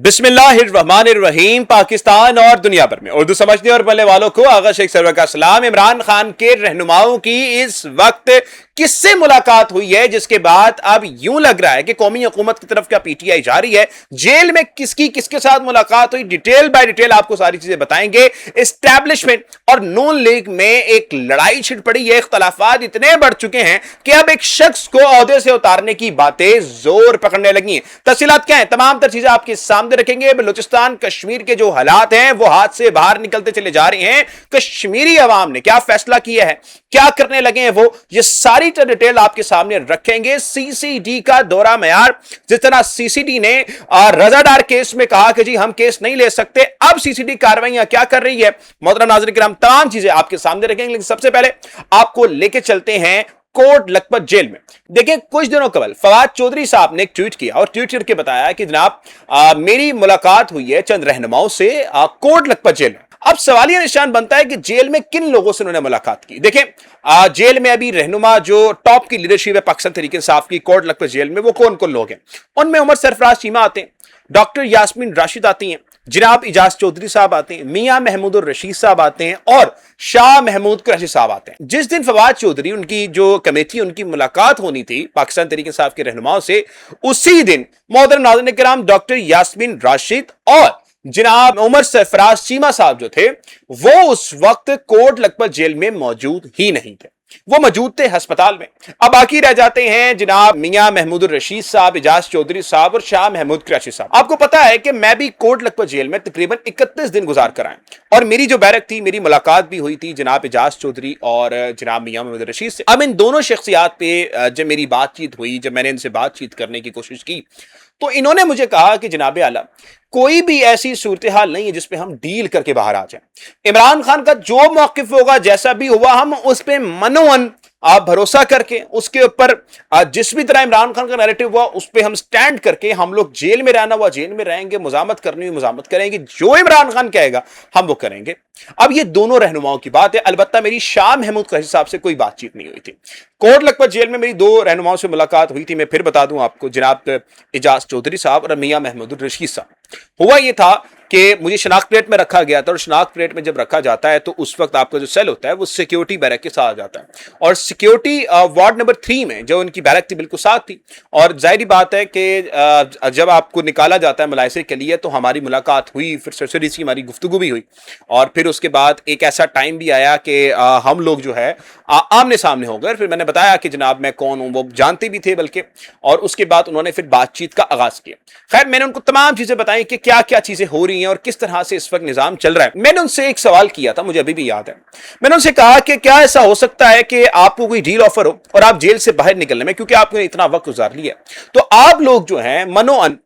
बिस्मिल्लाहिर्रहमानिर्रहीम। पाकिस्तान और दुनिया भर में उर्दू समझने और बोलने वालों को आगा शेख सरवर का सलाम। इमरान खान के रहनुमाओं की इस वक्त किससे मुलाकात हुई है, जिसके बाद अब यूं लग रहा है कि कौमी हुकूमत की तरफ क्या पीटीआई जा रही है। जेल में किसकी किसके साथ मुलाकात हुई, डिटेल बाय डिटेल आपको सारी चीजें बताएंगे। एस्टैब्लिशमेंट और नून लीग में एक लड़ाई छिड़ पड़ी है, इख्तलाफात इतने बढ़ चुके हैं कि अब एक शख्स को ओहदे से उतारने की बातें जोर पकड़ने लगी हैं। तफसीलात क्या है, तमाम तर चीजें आपके सामने रखेंगे। बलूचिस्तान कश्मीर के जो हालात हैं वो हाथ से बाहर निकलते चले जा रहे हैं। कश्मीरी अवाम ने क्या फैसला किया है, क्या करने लगे हैं वो, ये सारी डिटेल आपके सामने रखेंगे। सीसीडी का दौरा मयार, जिस तरह सीसीडी ने रजादार केस में कहा कि जी हम केस नहीं ले सकते, अब सीसीडी कार्रवाइयां क्या कर रही है। मोहतरम नाज़रीन किराम, तमाम चीजें आपके सामने रखेंगे, लेकिन सबसे पहले आपको लेके चलते हैं कोट लखपत जेल में। देखिए, कुछ दिनों कबल फवाद चौधरी साहब ने एक ट्वीट किया और ट्वीट करके बताया कि जनाब मेरी मुलाकात हुई है चंद रहनुमाओं से कोट लखपत जेल में। अब सवालिया निशान बनता है कि जेल में किन लोगों से उन्होंने मुलाकात की। देखें, जेल में अभी रहनुमा जो टॉप की लीडरशिप है पाकिस्तान तहरीक इंसाफ की कोट लखपत जेल में, वो कौन कौन लोग हैं। उनमें उमर सरफराज चीमा आते हैं, डॉक्टर यास्मीन राशिद आती हैं, जनाब इजाज चौधरी साहब आते हैं, मियां महमूद रशीद साहब आते हैं और शाह महमूद कुरैशी साहब आते हैं। जिस दिन फवाद चौधरी उनकी जो कमेटी उनकी मुलाकात होनी थी पाकिस्तान तहरीक इंसाफ के रहनुमाओं से, उसी दिन मोहतरम नाज़रीन किराम डॉक्टर यास्मीन राशिद और जनाब उमर सरफराज चीमा साहब जो थे वो उस वक्त कोट लखपत जेल में मौजूद ही नहीं थे, वो मौजूद थे अस्पताल में। अब बाकी रह जाते हैं जनाब मियां महमूद रशीद साहब, इजाज चौधरी साहब और शाह महमूद कुरैशी साहब। आपको पता है कि मैं भी कोट लखपत जेल में तकरीबन 31 दिन गुजार कर आया और मेरी जो बैरक थी, मेरी मुलाकात भी हुई थी जनाब इजाज चौधरी और जनाब मियां महमूद रशीद से। अब इन दोनों शख्सियात पे जब मेरी बातचीत हुई, जब मैंने इनसे बातचीत करने की कोशिश की, तो इन्होंने मुझे कहा कि जनाब आला कोई भी ऐसी सूरत हाल नहीं है जिसपे हम डील करके बाहर आ जाएं। इमरान खान का जो मौकिफ होगा, जैसा भी हुआ, हम उस पे मनोअन आप भरोसा करके उसके ऊपर जिस भी तरह इमरान खान का नैरेटिव हुआ उस पे हम स्टैंड करके, हम लोग जेल में रहना हुआ जेल में रहेंगे, मुजामत करनी हुई मुजामत करेंगे, जो इमरान खान कहेगा हम वो करेंगे। अब ये दोनों रहनुमाओं की बात है। अलबत्ता मेरी शाह महमूद कुरैशी साहब से कोई बातचीत नहीं हुई थी। कोट लखपत जेल में मेरी दो रहनुमाओं से मुलाकात हुई थी, मैं फिर बता दूं आपको, जनाब इजाज चौधरी साहब और मियां महमूद रशीद साहब। हुआ ये था कि मुझे शनाख्त प्लेट में रखा गया था और शनाख्त प्लेट में जब रखा जाता है तो उस वक्त आपका जो सेल होता है वो सिक्योरिटी बैरक के साथ जाता है और सिक्योरिटी वार्ड नंबर 3 में जो उनकी बैरक थी बिल्कुल साथ थी। और जाहिर बात है कि जब आपको निकाला जाता है मुलायसे के लिए तो हमारी मुलाकात हुई, फिर सरसरी सी हमारी गुफ्तगू भी हुई और फिर उसके बाद एक ऐसा टाइम भी आया कि हम लोग जो है आमने सामने हो गए। फिर मैंने बताया कि जनाब मैं कौन हूँ, वो जानते भी थे बल्कि, और उसके बाद उन्होंने फिर बातचीत का आगाज किया। खैर, मैंने उनको तमाम चीजें बताई कि क्या क्या चीजें हो रही हैं और किस तरह से इस वक्त निजाम चल रहा है। मैंने उनसे एक सवाल किया था, मुझे अभी भी याद है। मैंने उनसे कहा कि क्या ऐसा हो सकता है कि आपको कोई डील ऑफर हो और आप जेल से बाहर निकलने में, क्योंकि आपने इतना वक्त गुजार लिया, तो आप लोग जो हैं मनोअन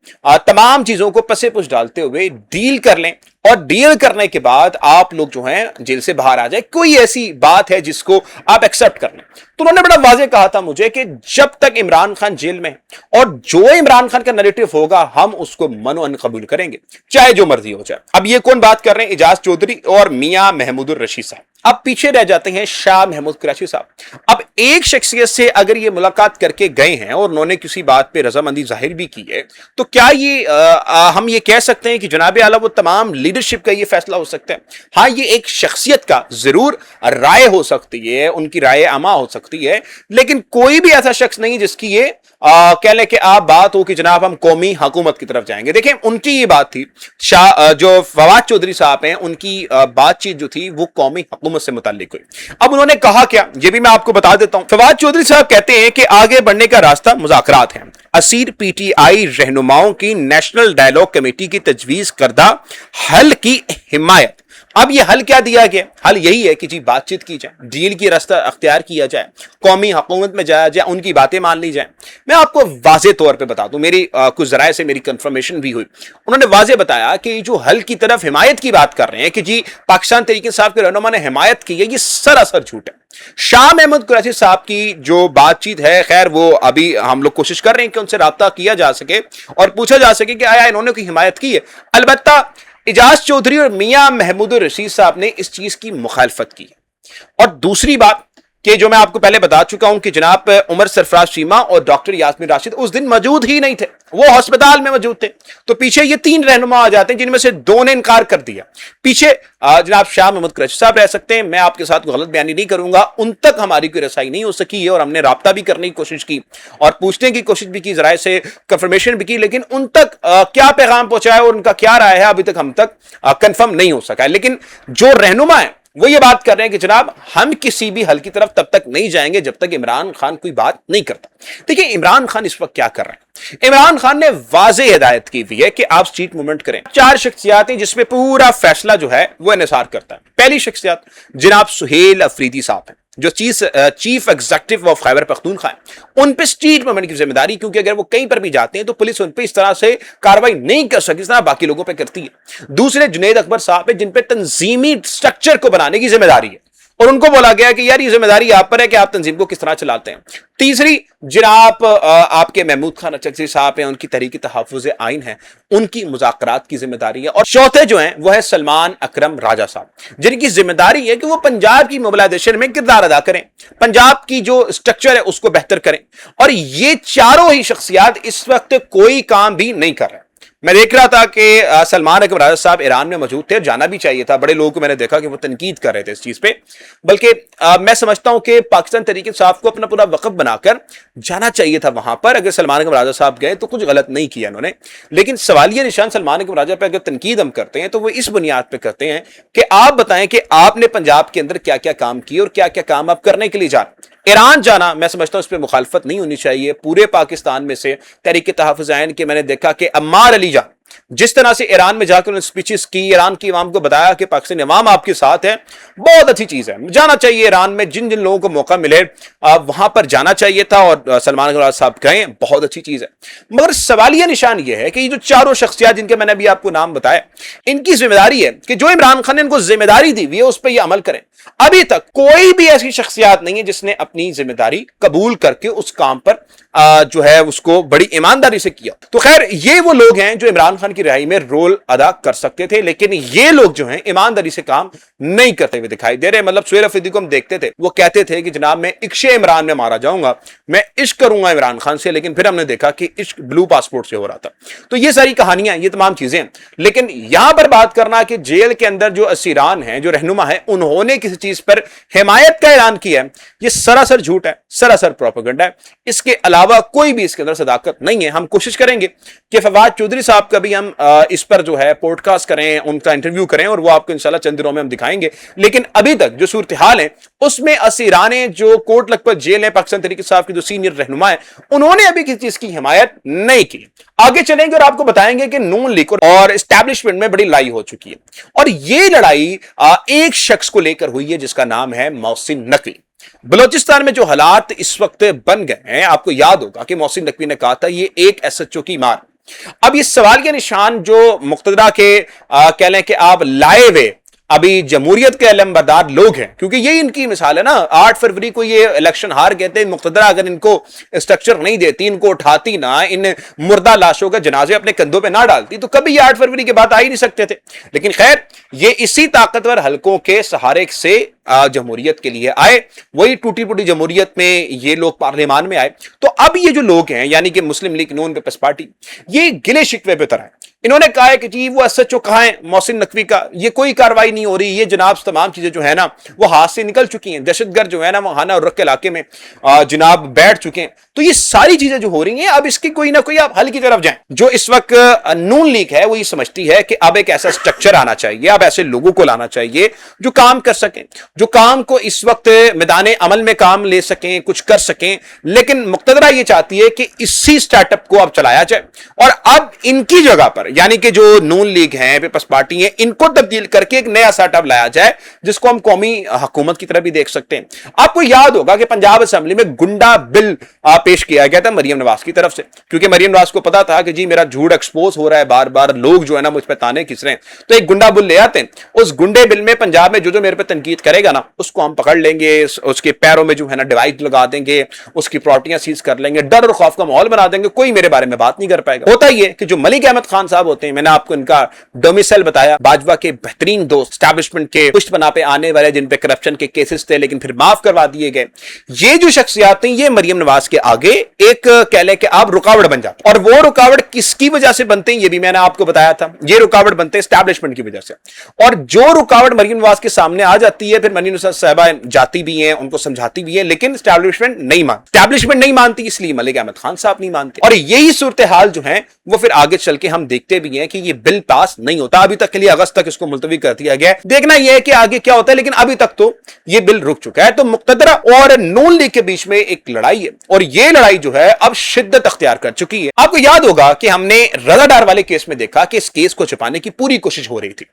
तमाम चीजों को पसे पुश डालते हुए डील कर लें और डील करने के बाद आप लोग जो हैं जेल से बाहर आ जाए। कोई ऐसी बात है जिसको आप एक्सेप्ट कर लें। तो उन्होंने बड़ा वाज़ेह कहा था मुझे कि जब तक इमरान खान जेल में और जो इमरान खान का नैरेटिव होगा हम उसको मनोअन कबूल करेंगे, चाहे जो मर्जी हो जाए। अब ये कौन बात कर रहे हैं? इजाज चौधरी और मियां महमूद रशीद साहब। अब पीछे रह जाते हैं शाह महमूद कुरैशी साहब। अब एक शख्सियत से अगर ये मुलाकात करके गए हैं और उन्होंने किसी बात पे रजामंदी जाहिर भी की है, तो क्या ये हम ये कह सकते हैं कि जनाब आला वो तमाम लीडरशिप का ये फैसला हो सकता है? हाँ, ये एक शख्सियत का जरूर राय हो सकती है, उनकी राय आमा हो सकती है, लेकिन कोई भी ऐसा शख्स नहीं जिसकी ये कह ले कि आप बात हो कि जनाब हम कौमी हुकूमत की तरफ जाएंगे। देखें, उनकी ये बात थी, जो फवाद चौधरी साहब हैं उनकी बातचीत जो थी वो कौमी हुकूमत से मुताल्लिक हुई। अब उन्होंने कहा क्या, ये भी मैं आपको बता देता हूं। फवाद चौधरी साहब कहते हैं कि आगे बढ़ने का रास्ता मुज़ाकरात है। असीर पीटीआई रहनुमाओं की नेशनल डायलॉग कमेटी की तजवीज करदा हल की हिमायत। अब ये हल क्या दिया गया? हल यही है कि जी बातचीत की जाए, डील की रास्ता अख्तियार किया जाए, कौमी हुकूमत में जाया जाए, उनकी बातें मान ली जाए। मैं आपको वाज़ेह तौर पे बता दूं, मेरी कुछ ज़राए से मेरी कंफर्मेशन भी हुई। उन्होंने वाज़ेह बताया कि जो हल की तरफ हिमायत की बात कर रहे हैं कि जी पाकिस्तान तहरीक इंसाफ के रहनुमा ने हिमायत की है, ये सरासर झूठ है। शाह महमूद कुरैशी साहब की जो बातचीत है, खैर वो अभी हम लोग कोशिश कर रहे हैं कि उनसे राब्ता किया जा सके और पूछा जा सके कि आया इन्होंने कोई हिमायत की है। अलबत्ता इजाज चौधरी और मियां महमूद रशीद साहब ने इस चीज की मुखालफत की। और दूसरी बात, کہ جو मैं आपको पहले बता चुका हूं कि जनाब उमर सरफराज चीमा और डॉक्टर यास्मीन राशिद उस दिन मौजूद ही नहीं थे, वो अस्पताल में मौजूद थे। तो पीछे ये 3 रहनुमा आ जाते हैं जिनमें से 2 ने इनकार कर दिया। पीछे जनाब शाह महमूद कुरैशी साहब रह सकते हैं, मैं आपके साथ गलत बयानी नहीं करूंगा, उन तक हमारी कोई रसाई नहीं हो सकी है और हमने राब्ता भी करने की कोशिश की और पूछने की कोशिश भी की, जराए से कंफर्मेशन भी की, लेकिन उन तक क्या पैगाम पहुंचा है और उनका क्या राय है अभी तक हम तक कंफर्म नहीं हो सका है। लेकिन जो रहनुमा है वो ये बात कर रहे हैं कि जनाब हम किसी भी हल की तरफ तब तक नहीं जाएंगे जब तक इमरान खान कोई बात नहीं करता। देखिए इमरान खान इस वक्त क्या कर रहे हैं, इमरान खान ने वाज़ेह हिदायत की हुई है कि आप स्ट्रीट मूवमेंट करें। 4 शख्सियात हैं जिसमें पूरा फैसला जो है वो इन्हिसार करता है। पहली शख्सियत जनाब सुहेल अफरीदी साहब हैं जो chief executive of Khyber Pakhtunkhwa है। उन पे स्ट्रीट मूवमेंट की जिम्मेदारी, क्योंकि अगर वो कहीं पर भी जाते हैं तो पुलिस उन पे इस तरह से कार्रवाई नहीं कर सकती जिस तरह बाकी लोगों पे करती है। दूसरे जुनैद अकबर साहब है जिन पे तंजीमी स्ट्रक्चर को बनाने की जिम्मेदारी है और उनको बोला गया कि यार ये जिम्मेदारी आप पर है कि आप तंजीम को किस तरह चलाते हैं। तीसरी जनाब आपके महमूद खान अचकज़ई साहब हैं, उनकी तहरीक तहफ़्फ़ुज़ आइन है, उनकी मुज़ाकरात की जिम्मेदारी है। और चौथे जो हैं वो है सलमान अकरम राजा साहब, जिनकी जिम्मेदारी है कि वो पंजाब की मोबिलाइजेशन में किरदार अदा करें, पंजाब की जो स्ट्रक्चर है उसको बेहतर करें। और ये चारों ही शख्सियात इस वक्त कोई काम भी नहीं कर रहे। मैं देख रहा था कि सलमान अकरम राजा साहब ईरान में मौजूद थे, जाना भी चाहिए था। बड़े लोगों को मैंने देखा कि वो तनकीद कर रहे थे इस चीज पे, बल्कि मैं समझता हूं कि पाकिस्तान तहरीक इंसाफ को अपना पूरा वक़्फ़ बनाकर जाना चाहिए था वहां पर। अगर सलमान अकरम राजा साहब गए तो कुछ गलत नहीं किया उन्होंने, लेकिन सवालिया निशान सलमान अकरम राजा पे अगर तनकीद हम करते हैं तो वो इस बुनियाद पे करते हैं कि आप बताएं कि आपने पंजाब के अंदर क्या क्या काम किए और क्या क्या काम आप करने के लिए जा रहे हैं। ईरान जाना मैं समझता हूं इस पर मुखालफत नहीं होनी चाहिए। पूरे पाकिस्तान में से तहरीक तहफ़्फ़ुज़ आइन के मैंने देखा कि अम्मार अली जान जिस तरह से ईरान में जाकर उन्होंने स्पीचेस की, ईरान की इमाम को बताया कि पाकिस्तानी इमाम आपके साथ है, बहुत अच्छी चीज है, जाना चाहिए। ईरान में जिन जिन लोगों को मौका मिले वहां पर जाना चाहिए था और सलमान अकरम साहब गए, बहुत अच्छी चीज है। मगर सवालिया निशान यह है कि ये जो चारों शख्सियात जिनके मैंने अभी आपको नाम बताया, इनकी जिम्मेदारी है कि जो इमरान खान ने इनको जिम्मेदारी दी हुई है उस पर यह अमल करें। अभी तक कोई भी ऐसी शख्सियात नहीं है जिसने अपनी जिम्मेदारी कबूल करके उस काम पर जो है उसको बड़ी ईमानदारी से किया। तो खैर ये वो लोग हैं जो इमरान खान की रिहाई में रोल अदा कर सकते थे, लेकिन ये लोग जो हैं ईमानदारी से काम नहीं करते हुए दिखाई दे रहे। मतलब सुहेल अफरीदी को हम देखते थे, वो कहते थे कि जनाब मैं इश्क़ इमरान में मारा जाऊंगा, मैं इश्क करूंगा इमरान खान से, लेकिन फिर हमने देखा कि इश्क ब्लू पासपोर्ट से हो रहा था। तो ये सारी कहानियां, ये तमाम चीजें, लेकिन यहां पर बात करना कि जेल के अंदर जो असीरान हैं, जो रहनुमा है, उन्होंने किसी चीज पर हिमायत का ऐलान किया है, ये सरासर झूठ है, सरासर प्रोपेगेंडा है। इसके अलावा कोई भी इसके अंदर सदाकत नहीं है। हम कोशिश करेंगे कि फवाद चौधरी साहब का भी हम इस पर जो है पॉडकास्ट करें, उनका इंटरव्यू करें और वो आपको इंशाल्लाह चंद दिनों में हम दिखाएंगे। लेकिन अभी तक जो सूरत हाल है उसमें असीराने जो कोट लखपत जेल है, पाकिस्तान तहरीक इंसाफ के जो सीनियर रहनुमा है, उन्होंने अभी किसी चीज की हिमायत नहीं की। आगे चलेंगे और आपको बताएंगे कि नून लीग और एस्टैब्लिशमेंट में बड़ी लड़ाई हो चुकी है और ये लड़ाई एक शख्स को लेकर हुई है जिसका नाम है मोहसिन नकवी। बलोचिस्तान में जो हालात इस वक्त बन गए हैं, आपको याद होगा कि मोहसिन नकवी ने कहा था ये एक SHO की मार। अब ये सवाल के निशान जो मुक्तदरा के कह लें कि आप लाए हुए अभी जमहूरियत के अलमबरदार लोग हैं, क्योंकि यही इनकी मिसाल है ना। 8 फरवरी को ये इलेक्शन हार गए थे, मुक्तदरा अगर इनको स्ट्रक्चर नहीं देती, इनको उठाती ना, इन मुर्दा लाशों के जनाजे अपने कंधों पे ना डालती, तो कभी ये 8 फरवरी के बाद आ ही नहीं सकते थे। लेकिन खैर ये इसी ताकतवर हलकों के सहारे से जमहूरियत के लिए आए, वही टूटी फूटी जमहूरियत में ये लोग पार्लियामान में आए। तो अब ये जो लोग हैं यानी कि मुस्लिम लीग नून पीपल्स पार्टी, ये गिले शिकवे पे तरह है। इन्होंने कहा है कि जी वो SHO कहां है मोहसिन नकवी का, ये कोई कार्रवाई नहीं हो रही, ये जनाब तमाम चीजें जो है ना वो हाथ से निकल चुकी हैं, दहशतगर्द जो है ना वो हाना और रख के इलाके में जनाब बैठ चुके हैं। तो ये सारी चीजें जो हो रही हैं, अब इसकी कोई ना कोई आप हल की तरफ जाएं। जो इस वक्त नून लीग है वो ये समझती है कि अब एक ऐसा स्ट्रक्चर आना चाहिए, अब ऐसे लोगों को लाना चाहिए जो काम कर सकें, जो काम को इस वक्त मैदान अमल में काम ले सकें, कुछ कर सकें। लेकिन मुक्तदरा ये चाहती है कि इसी स्टार्टअप को अब चलाया जाए और अब इनकी जगह पर यानी कि जो नून लीग है, पीपल्स पार्टी है, इनको तब्दील करके एक नया स्टार्टअप लाया जाए जिसको हम कौमी हुकूमत की तरह भी देख सकते हैं। आपको याद होगा कि पंजाब असेंबली में गुंडा बिल पेश किया गया था मरियम नवाज की तरफ से, क्योंकि मरियम नवाज को पता था कि जी मेरा झूठ एक्सपोज हो रहा है, बार बार लोग जो है ना मुझ पर ताने खींच रहे हैं, तो एक गुंडा बिल ले आते हैं। उस गुंडे बिल में पंजाब में जो जो मेरे पे तनकीद करेगा ना उसको हम पकड़ लेंगे, उसके पैरों में जो है ना डिवाइस लगा देंगे, उसकी प्रॉपर्टियां सीज कर लेंगे, डर और खौफ का माहौल बना देंगे, कोई मेरे बारे में बात नहीं कर पाएगा। होता ही है कि जो मलिक अहमद खान साहब साहब होते हैं, मैंने आपको इनका डोमिसाइल बताया, बाजवा के बेहतरीन दोस्त, एस्टैब्लिशमेंट के पुष्ट बना पे आने वाले, जिन पे करप्शन के केसेस थे लेकिन फिर माफ करवा दिए गए। ये जो शख्सियात हैं, ये मरियम नवाज के आगे एक कह लें कि आप रुकावट बन जाते, और वो रुकावट किसकी वजह से बनते हैं ये भी मैंने आपको बताया था। ये रुकावट बनते हैं एस्टैब्लिशमेंट की वजह से, और जो रुकावट मरियम नवाज के सामने आ जाती है, फिर मरियम नवाज साहबा जाती भी हैं, उनको समझाती भी है, लेकिन एस्टैब्लिशमेंट नहीं मानती, इसलिए मलिक अहमद खान साहब नहीं मानते, और यही सूरत हाल जो है वो फिर आगे चल के हम देखते भी हैं कि ये बिल पास नहीं होता। अभी तक के लिए अगस्त तक इसको मुलतवी कर दिया गया है, देखना यह है कि आगे क्या होता है, लेकिन अभी तक तो ये बिल रुक चुका है। तो मुक्तदरा और नून लीग के बीच में एक लड़ाई है, और ये लड़ाई जो है अब शिद्दत अख्तियार कर चुकी है। आपको याद होगा कि हमने रजा डार वाले केस में देखा कि इस केस को छुपाने की पूरी कोशिश हो रही थी।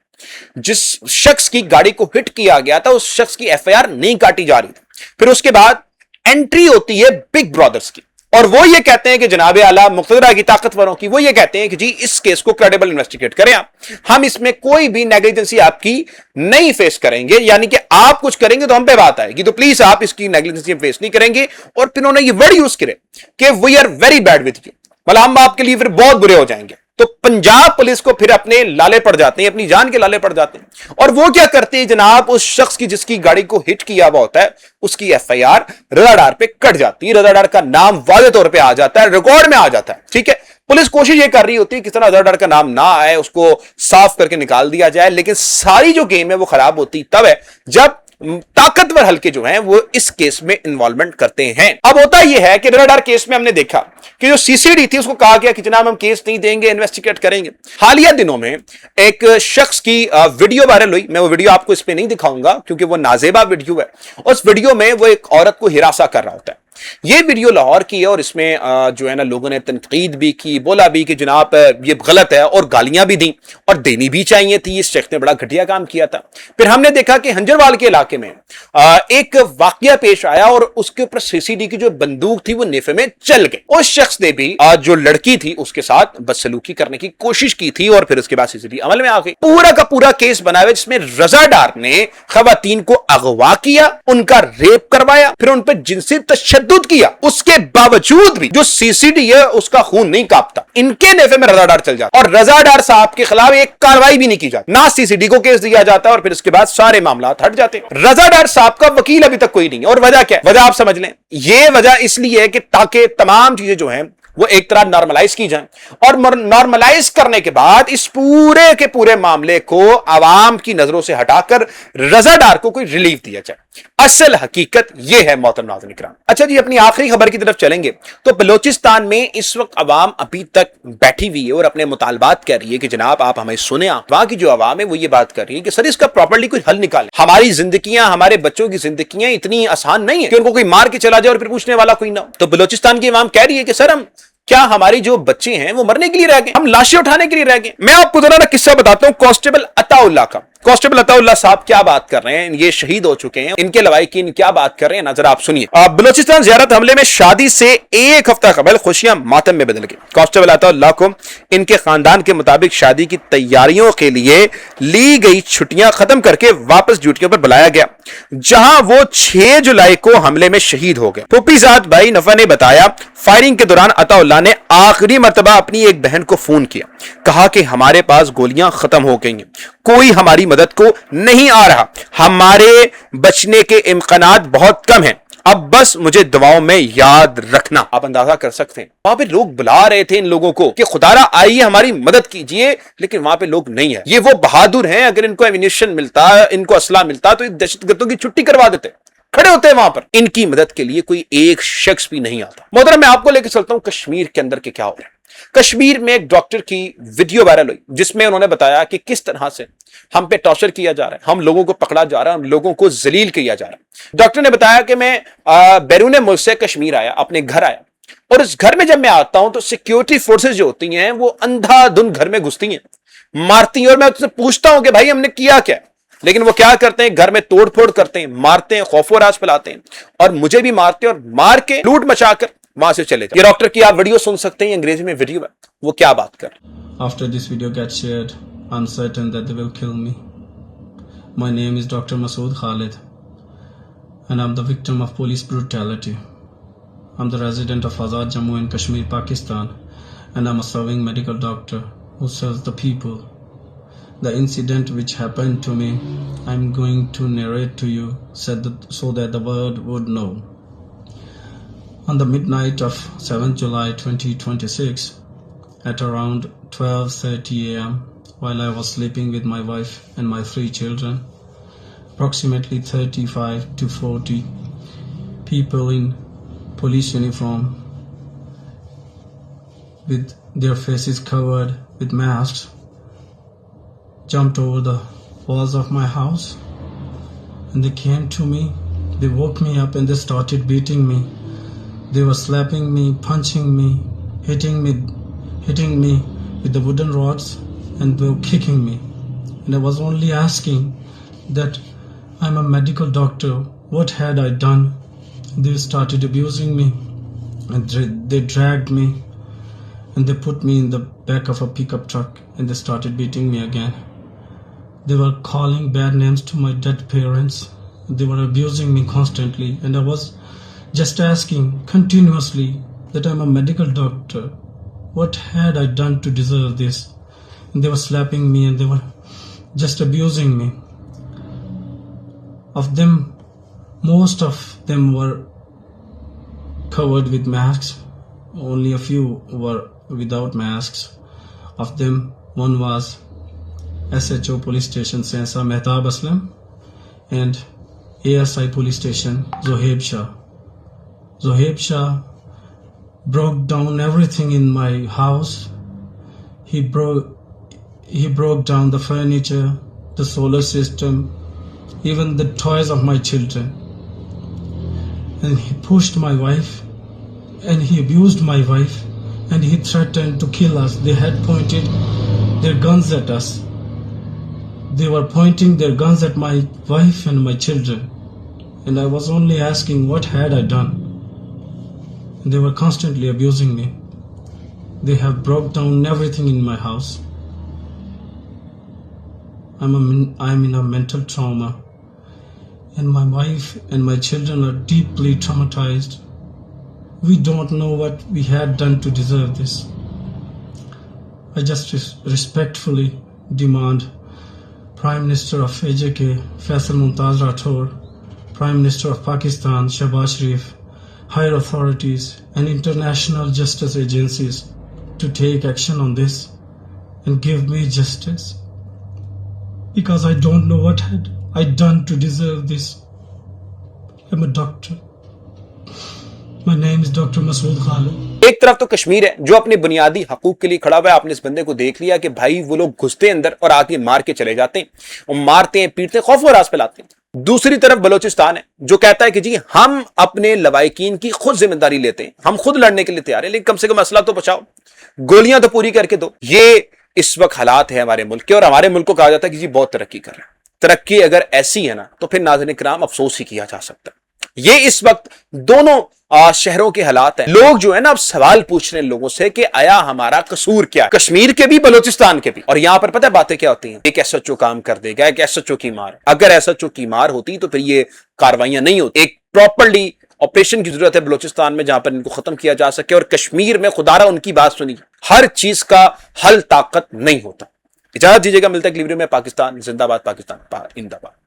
जिस शख्स की गाड़ी को हिट किया गया था, उस शख्स की FIR नहीं काटी जा रही थी। फिर उसके बाद एंट्री होती है बिग ब्रदर्स की, और वो ये कहते हैं कि जनाब आला मुक्तदरा की ताकतवरों की, वो ये कहते हैं कि जी इस केस को क्रेडिबल इन्वेस्टिगेट करें आप, हम इसमें कोई भी नेग्लिजेंसी आपकी नहीं फेस करेंगे, यानी कि आप कुछ करेंगे तो हम पे बात आएगी, तो प्लीज आप इसकी नेग्लिजेंसी फेस नहीं करेंगे। और फिर उन्होंने ये वर्ड यूज करे कि we are very bad with you, मतलब हम आपके लिए फिर बहुत बुरे हो जाएंगे। तो पंजाब पुलिस को फिर अपने लाले पड़ जाते हैं, अपनी जान के लाले पड़ जाते हैं, और वो क्या करते हैं जनाब, उस शख्स की जिसकी गाड़ी को हिट किया हुआ होता है उसकी FIR रजा डार पे कट जाती है, रजा डार का नाम वाज़े तौर पे आ जाता है, रिकॉर्ड में आ जाता है। ठीक है, पुलिस कोशिश ये कर रही होती है किस तरह रजा डार का नाम ना आए, उसको साफ करके निकाल दिया जाए, लेकिन सारी जो गेम है वो खराब होती तब है जब ताकतवर हल्के जो हैं वो इस केस में इन्वॉल्वमेंट करते हैं। अब होता यह है कि रडार केस में हमने देखा कि जो CCD थी उसको कहा गया कि जनाब हम केस नहीं देंगे, इन्वेस्टिगेट करेंगे। हालिया दिनों में एक शख्स की वीडियो वायरल हुई, मैं वो वीडियो आपको इस पे नहीं दिखाऊंगा क्योंकि वो नाजेबा वीडियो है। उस वीडियो में वो एक औरत को हिरासा कर रहा होता है। ये वीडियो लाहौर की है, और इसमें जो है ना लोगों ने तनकीद भी की, बोला भी कि जनाब ये गलत है, और गालियां भी दी, और देनी भी चाहिए थी, इस शख्स ने बड़ा घटिया काम किया था। फिर हमने देखा कि हंजरवाल के इलाके में एक वाकया पेश आया, और उसके ऊपर CCD की जो बंदूक थी वो नेफे में चल गई। उस शख्स ने भी जो लड़की थी उसके साथ बदसलूकी करने की कोशिश की थी, और फिर उसके बाद CCD अमल में आ गई। पूरा का पूरा केस बना हुआ जिसमें रजा डार ने खवातीन को अगवा किया, उनका रेप करवाया, फिर उन पर जिनसी तशद्दुद किया, उसके बावजूद भी जो CCD है उसका खून नहीं कांपता, इनके नेफे में रजा डार चल जाता, और रजा डार साहब के खिलाफ एक कार्रवाई भी नहीं की जाती, ना CCD को केस दिया जाता, और फिर इसके बाद सारे मामला हट जाते। रजा डार साहब का वकील अभी तक कोई नहीं है, और वजह क्या है? वजह आप समझ लें, ये वजह इसलिए है कि ताकि तमाम चीजें जो हैं वो एक तरह नॉर्मलाइज की जाए, और नॉर्मलाइज करने के बाद इस पूरे के पूरे मामले को आवाम की नजरों से हटाकर रजा डार को कोई रिलीफ दिया जाए। असल हकीकत यह है मोहतरम नाज़रीन इकराम। अच्छा जी, अपनी आखिरी खबर की तरफ चलेंगे तो बलोचिस्तान में इस वक्त अवाम अभी तक बैठी हुई है और अपने मुतालबात कर रही है कि जनाब आप हमें सुने। वहां की जो अवाम है वो ये बात कर रही है कि सर इसका प्रॉपर्ली कोई हल निकाले, हमारी जिंदगियां, हमारे बच्चों की जिंदगियां इतनी आसान नहीं है कि उनको कोई मार के चला जाए और फिर पूछने वाला कोई ना हो। तो बलोचिस्तान की अवाम कह रही है कि सर हम क्या हमारी जो बच्चे हैं वो मरने के लिए रह गए, हम लाशें उठाने के लिए रह गए। मैं आपको जरा किस्सा बताता हूं कांस्टेबल अताउल्लाह का। कांस्टेबल अताउल्लाह साहब क्या बात कर रहे हैं, ये शहीद हो चुके हैं, इनके लवाहिकीन क्या बात कर रहे हैं, नजर आप सुनिए। बलोचिस्तान ज़ियारत हमले में शादी से एक हफ्ता कबल खुशियां मातम में बदल गई। कांस्टेबल अताउल्लाह को इनके खानदान के मुताबिक शादी की तैयारियों के लिए ली गई छुट्टियां खत्म करके वापस ड्यूटियों पर बुलाया गया, जहां वो 6 जुलाई को हमले में शहीद हो गए। फूफीजाद भाई नफा ने बताया फायरिंग के दौरान अताउल्लाह ने आखिरी मर्तबा अपनी एक बहन को फोन किया, कहा कि हमारे पास गोलियां खत्म हो गई हैं, कोई हमारी मदद को नहीं आ रहा, हमारे बचने के इम्कानात बहुत कम हैं, अब बस मुझे दुआओं में याद रखना। आप अंदाजा कर सकते हैं वहां पे लोग बुला रहे थे इन लोगों को कि खुदारा आइए हमारी मदद कीजिए, लेकिन वहां पे लोग नहीं है। ये वो बहादुर हैं, अगर इनको एमिनेशन मिलता, इनको असला मिलता तो दहशतगर्दों की छुट्टी करवा देते, खड़े होते हैं वहां पर। इनकी मदद के लिए कोई एक शख्स भी नहीं आता। मोहतरम मैं आपको लेकर चलता हूं कश्मीर के अंदर के क्या हो रहा है। कश्मीर में एक डॉक्टर की वीडियो वायरल हुई जिसमें उन्होंने बताया कि किस तरह से हम पे टॉर्चर किया जा रहा है, हम लोगों को पकड़ा जा रहा है, हम लोगों को जलील किया जा रहा है। डॉक्टर ने बताया कि मैं बैरून मुल्क से कश्मीर आया, अपने घर आया, और इस घर में जब मैं आता हूं तो सिक्योरिटी फोर्सेज जो होती हैं वो अंधाधुंध घर में घुसती हैं, मारती हैं, और मैं उससे पूछता हूं कि भाई हमने किया क्या, लेकिन वो क्या करते हैं, घर में तोड़फोड़ करते हैं, मारते हैं, खौफो राज फैलाते हैं, और मुझे भी मारते हैं, और मार के लूट मचाकर वहां से चले जाते। ये डॉक्टर की आप वीडियो सुन सकते हैं, अंग्रेजी में वीडियो है, वो क्या बात कर। After this video gets shared, I'm certain that they will kill me. My name is Dr. Masood Khalid, and I'm the victim of police brutality. I'm the resident of Azad Jammu and Kashmir, Pakistan, and I'm a serving medical doctor who serves the people. The incident which happened to me, I'm going to narrate to you so that the world would know. On the midnight of 7th July 2026, at around 12:30 a.m., while I was sleeping with my wife and my 3 children, approximately 35 to 40 people in police uniform with their faces covered with masks jumped over the walls of my house, and they came to me. They woke me up and they started beating me. They were slapping me, punching me, hitting me with the wooden rods, and they were kicking me. And I was only asking that I'm a medical doctor. What had I done? They started abusing me, and they dragged me, and they put me in the back of a pickup truck, and they started beating me again. They were calling bad names to my dead parents. They were abusing me constantly, and I was just asking continuously that I'm a medical doctor. What had I done to deserve this? And they were slapping me, and they were just abusing me. Of them, most of them were covered with masks. Only a few were without masks. Of them, one was SHO Police Station Sensa Mehtab Aslam and ASI Police Station Zohaib Shah. Zohaib Shah broke down everything in my house. He broke down the furniture, the solar system, even the toys of my children. And he pushed my wife, and he abused my wife, and he threatened to kill us. They had pointed their guns at us. They were pointing their guns at my wife and my children. And I was only asking, what had I done? And they were constantly abusing me. They have broke down everything in my house. I'm in a mental trauma. And my wife and my children are deeply traumatized. We don't know what we had done to deserve this. I just respectfully demand Prime Minister of AJK, Faisal Mumtaz Rathore, Prime Minister of Pakistan, Shehbaz Sharif, higher authorities and international justice agencies to take action on this and give me justice. Because I don't know what had I done to deserve this. I'm a doctor. My name is Dr. Masood Khalid. ایک طرف تو کشمیر ہے جو اپنے بنیادی حقوق کے لیے کھڑا ہوا ہے. آپ نے اس بندے کو دیکھ لیا کہ بھائی وہ لوگ گھستے اندر اور آ کے مار کے چلے جاتے ہیں, اور مارتے ہیں, پیٹتے ہیں, خوف و راز پھیلاتے ہیں. دوسری طرف بلوچستان ہے جو کہتا ہے کہ جی ہم اپنے لوائقین کی خود ذمہ داری لیتے ہیں, ہم خود لڑنے کے لیے تیار ہیں, لیکن کم سے کم مسئلہ تو بچاؤ, گولیاں تو پوری کر کے دو. یہ اس وقت حالات ہے ہمارے ملک کے, اور ہمارے ملک کو کہا جاتا ہے کہ جی بہت ترقی کر رہا ہے. ترقی اگر ایسی ہے نا تو پھر ناظرین کرام افسوس ہی کیا جا سکتا ہے. یہ اس وقت دونوں شہروں کے حالات ہیں. لوگ جو ہے نا اب سوال پوچھ رہے ہیں لوگوں سے کہ آیا ہمارا قصور کیا ہے, کشمیر کے بھی بلوچستان کے بھی. اور یہاں پر پتہ ہے باتیں کیا ہوتی ہیں, ایک SHO کام کر دے گا, ایک SHO کی مار. اگر SHO کی مار ہوتی تو پھر یہ کاروائیاں نہیں ہوتی. ایک پراپرلی آپریشن کی ضرورت ہے بلوچستان میں جہاں پر ان کو ختم کیا جا سکے, اور کشمیر میں خدا را ان کی بات سنی, ہر چیز کا حل طاقت نہیں ہوتا. اجازت دیجیے گا, ملتا ہے اگلی ویڈیو میں. پاکستان زندہ باد, پاکستان زندہ باد.